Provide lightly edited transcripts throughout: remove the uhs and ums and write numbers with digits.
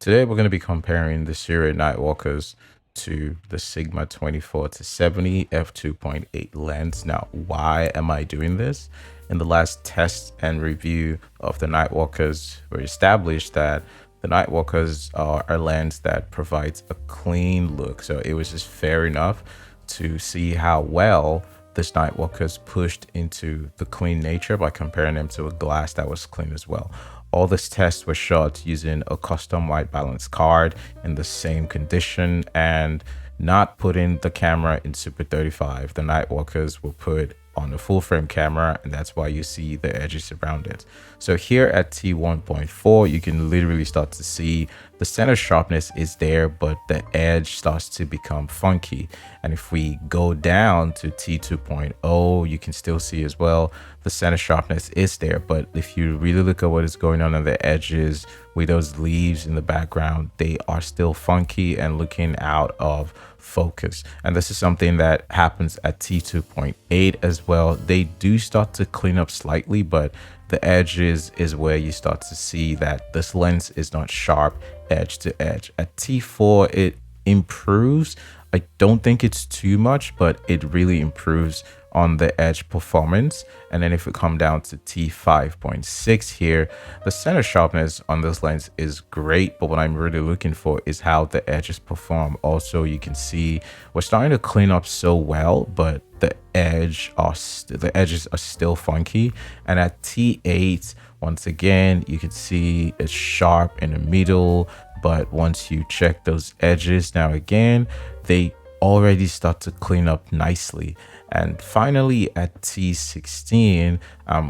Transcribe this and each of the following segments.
Today we're going to be comparing the Sirui Nightwalkers to the Sigma 24 to 70 f2.8 lens. Now, why am I doing this? In the last test and review of the Nightwalkers, we established that the Nightwalkers are a lens that provides a clean look. So it was just fair enough to see how well this Nightwalker's pushed into the clean nature by comparing them to a glass that was clean as well. All these tests were shot using a custom white balance card in the same condition and not putting the camera in Super 35. The Nightwalkers were put on a full frame camera, and that's why you see the edges around it. So here at T1.4, you can literally start to see the center sharpness is there, but the edge starts to become funky. And if we go down to T2.0, you can still see as well the center sharpness is there, but if you really look at what is going on the edges with those leaves in the background, they are still funky and looking out of focus. And this is something that happens at T2.8 as well. They do start to clean up slightly, but the edges is where you start to see that this lens is not sharp edge to edge. At T4, it improves. I don't think it's too much, but it really improves on the edge performance. And then if we come down to T5.6 here, the center sharpness on this lens is great, but what I'm really looking for is how the edges perform. Also, you can see we're starting to clean up so well, but the edges are still funky. And at T8, once again, you can see it's sharp in the middle, but once you check those edges, now again, they already start to clean up nicely. And finally at T16,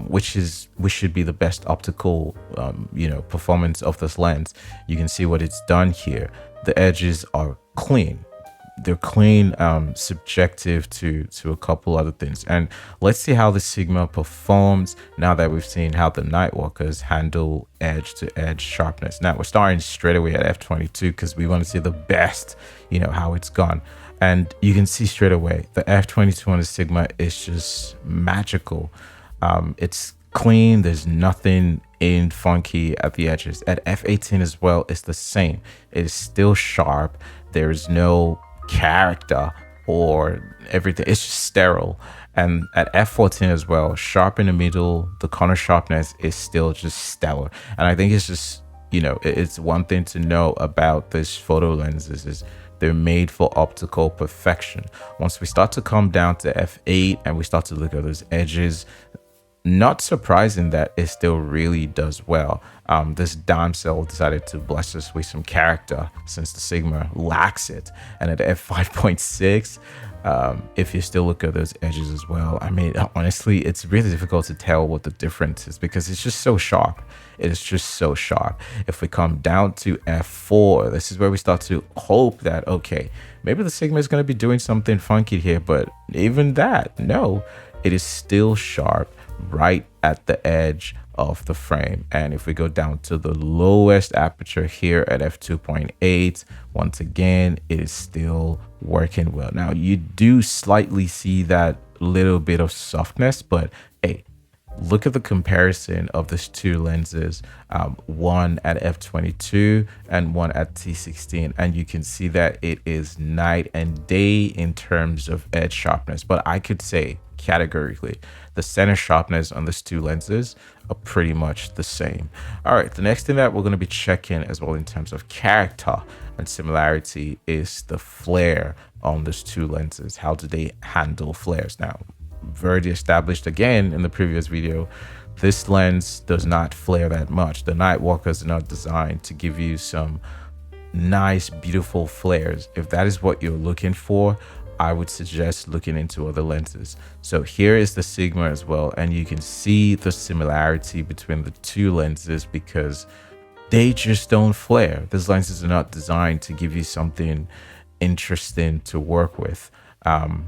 which should be the best optical performance of this lens, you can see what it's done here. The edges are clean. They're clean, subjective to a couple other things. And let's see how the Sigma performs now that we've seen how the Nightwalkers handle edge to edge sharpness. Now we're starting straight away at f22 because we want to see the best, how it's gone. And you can see straight away the f22 on the Sigma is just magical. It's clean. There's nothing in funky at the edges. At f18 as well, it's the same. It is still sharp. There is no character or everything. It's just sterile. And at f14 as well, sharp in the middle, the corner sharpness is still just stellar. And I think it's just, it's one thing to know about this photo lenses is they're made for optical perfection. Once we start to come down to f8 and we start to look at those edges, not surprising that it still really does well. This dime cell decided to bless us with some character since the Sigma lacks it. And at f5.6, if you still look at those edges as well, I mean, honestly, it's really difficult to tell what the difference is because it's just so sharp. It is just so sharp. If we come down to f4, this is where we start to hope that, okay, maybe the Sigma is going to be doing something funky here, but even that, no, it is still sharp right at the edge of the frame. And if we go down to the lowest aperture here at f2.8, once again, it is still working well. Now you do slightly see that little bit of softness, but hey, look at the comparison of these two lenses, one at f22 and one at T16, and you can see that it is night and day in terms of edge sharpness. But I could say categorically the center sharpness on these two lenses are pretty much the same. All right, the next thing that we're going to be checking as well in terms of character and similarity is the flare on these two lenses. How do they handle flares? Now, already established again in the previous video, this lens does not flare that much. The Nightwalkers are not designed to give you some nice, beautiful flares. If that is what you're looking for, I would suggest looking into other lenses. So here is the Sigma as well, and you can see the similarity between the two lenses because they just don't flare. These lenses are not designed to give you something interesting to work with.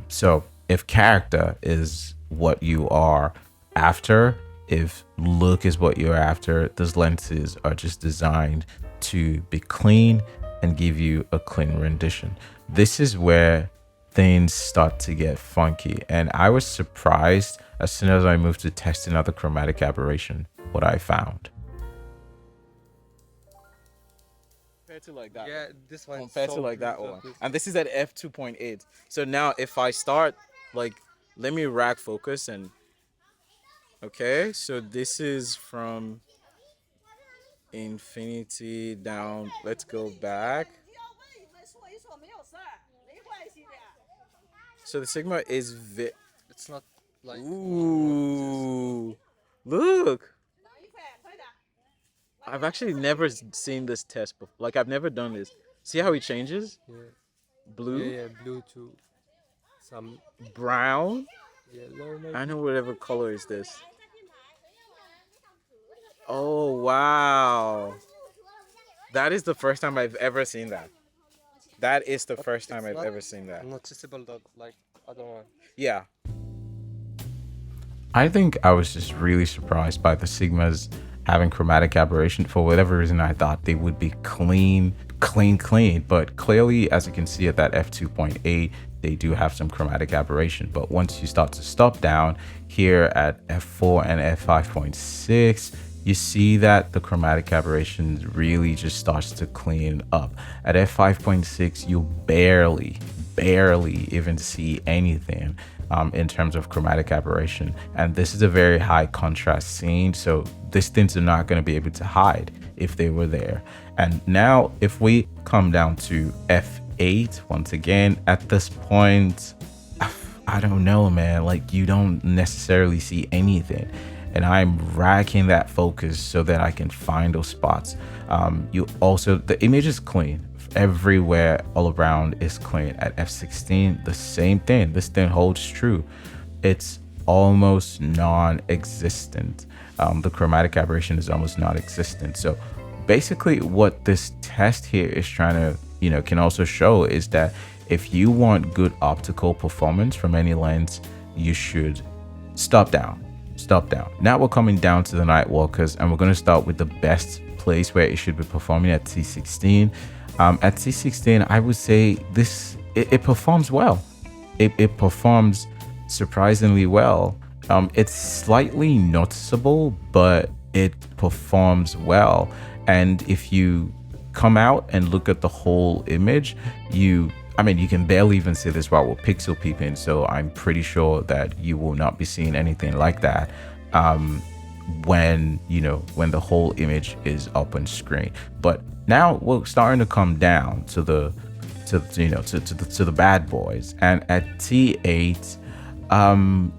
So if character is what you are after, if look is what you're after, those lenses are just designed to be clean and give you a clean rendition. This is where things start to get funky, and I was surprised as soon as I moved to testing out the chromatic aberration what I found. to like that Yeah, one. this one Compared to so like that blue. one. And this is at f2.8. So now if I start like let me rack focus and okay, so this is from infinity down. Let's go back. So the sigma is It's not like ooh. Look. I've actually never seen this test before. Like I've never done this. See how he changes? yeah, Blue, yeah, blue to some brown. yellow I maybe. know whatever color is this. Oh wow. That is the first time I've ever seen that. That is the But first time it's I've not ever seen that. noticeable that like other one. Yeah. I think I was just really surprised by the Sigmas having chromatic aberration. For whatever reason, I thought they would be clean, clean, clean. But clearly, as you can see at that f2.8, they do have some chromatic aberration. But once you start to stop down here at f4 and f5.6, you see that the chromatic aberration really just starts to clean up. At f5.6, you barely even see anything in terms of chromatic aberration. And this is a very high contrast scene, so these things are not going to be able to hide if they were there. And now if we come down to f8 once again, at this point, I don't know, man, like you don't necessarily see anything, and I'm racking that focus so that I can find those spots. You also, the image is clean everywhere, all around is clean. At f16, the same thing. This thing holds true. It's almost non-existent. The chromatic aberration is almost non-existent. So basically what this test here is trying to, can also show is that if you want good optical performance from any lens, you should stop down. Now we're coming down to the nightwalkers, and we're going to start with the best place where it should be performing at T16. At T16, I would say it performs well. It performs surprisingly well. It's slightly noticeable, but it performs well. And if you come out and look at the whole image, you can barely even see this while we're pixel peeping. So I'm pretty sure that you will not be seeing anything like that when the whole image is up on screen. But now we're starting to come down to the bad boys, and at T8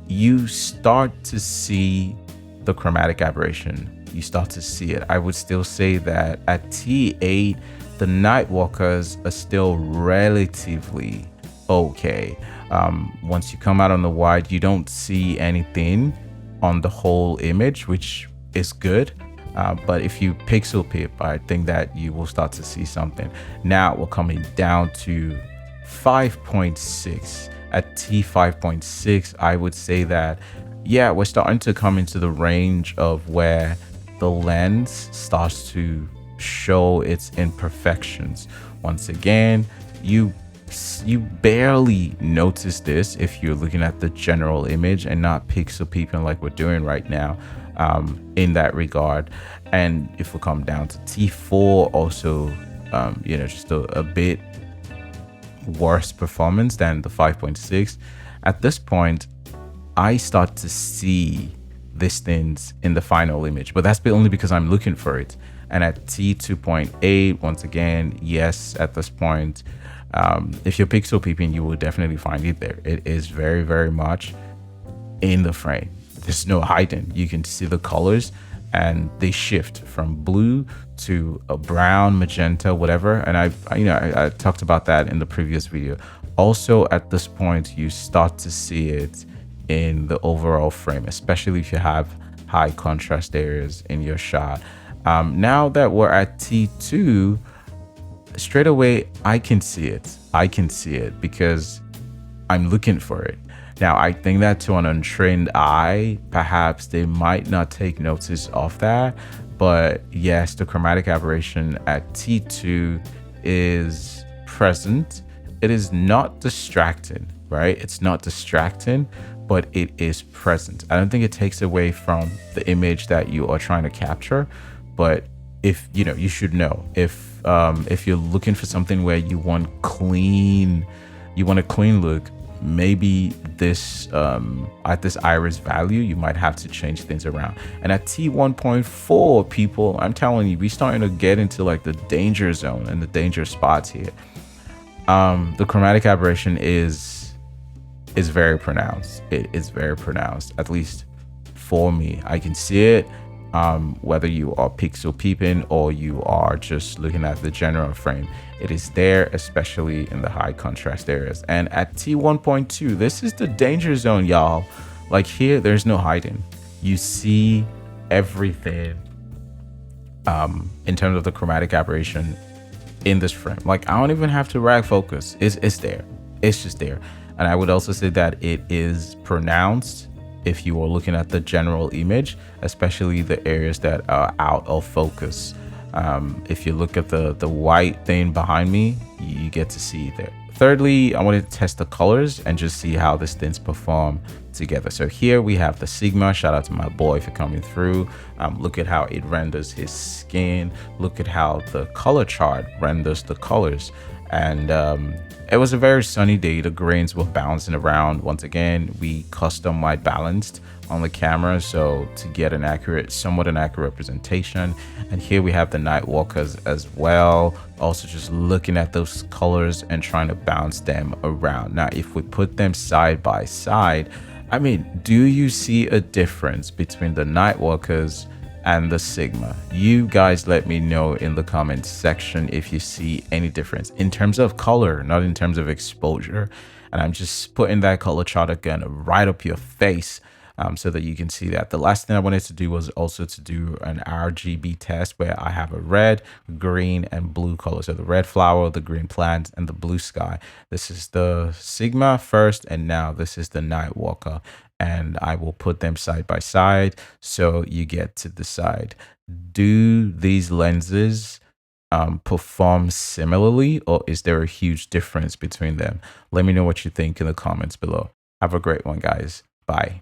you start to see the chromatic aberration. You start to see it. I would still say that at T8 the nightwalkers are still relatively okay. Once you come out on the wide, you don't see anything on the whole image, which is good. But if you pixel peep, I think that you will start to see something. Now we're coming down to 5.6. At T5.6, I would say that, yeah, we're starting to come into the range of where the lens starts to show its imperfections. Once again, you barely notice this if you're looking at the general image and not pixel peeping like we're doing right now, in that regard. And if we come down to T4, also just a bit worse performance than the 5.6. At this point, I start to see these things in the final image, but that's only because I'm looking for it. And at T2.8, once again, yes, at this point, if you're pixel peeping, you will definitely find it there. It is very, very much in the frame. There's no hiding. You can see the colors, and they shift from blue to a brown, magenta, whatever. And I talked about that in the previous video. Also, at this point, you start to see it in the overall frame, especially if you have high contrast areas in your shot. Now that we're at T2, straight away, I can see it because I'm looking for it. Now, I think that to an untrained eye, perhaps they might not take notice of that. But yes, the chromatic aberration at T2 is present. It is not distracting, right? It's not distracting, but it is present. I don't think it takes away from the image that you are trying to capture. But if you should know if if you're looking for something where you want a clean look, maybe this at this iris value you might have to change things around. And at T1.4, people, I'm telling you, we starting to get into like the danger zone and the danger spots here. The chromatic aberration is very pronounced. It is very pronounced, at least for me. I can see it, whether you are pixel peeping or you are just looking at the general frame. It is there, especially in the high contrast areas. And at T1.2, this is the danger zone, y'all. Like here, there's no hiding. You see everything in terms of the chromatic aberration in this frame. Like I don't even have to rag focus. It's there. It's just there. And I would also say that it is pronounced if you are looking at the general image, especially the areas that are out of focus. If you look at the white thing behind me, you get to see there. Thirdly, I wanted to test the colors and just see how the stints perform together. So here we have the Sigma. Shout out to my boy for coming through. Look at how it renders his skin. Look at how the color chart renders the colors. And it was a very sunny day. The grains were bouncing around. Once again, we custom white balanced on the camera, so to get an accurate, somewhat an accurate representation. And here we have the nightwalkers as well, also just looking at those colors and trying to bounce them around. Now if we put them side by side, I mean, do you see a difference between the nightwalkers and the Sigma? You guys let me know in the comments section if you see any difference in terms of color, not in terms of exposure. And I'm just putting that color chart again right up your face, so that you can see that. The last thing I wanted to do was also to do an RGB test where I have a red, green, and blue color. So the red flower, the green plant, and the blue sky. This is the Sigma first, and now this is the Nightwalker. And I will put them side by side so you get to decide, do these lenses perform similarly, or is there a huge difference between them? Let me know what you think in the comments below. Have a great one, guys. Bye.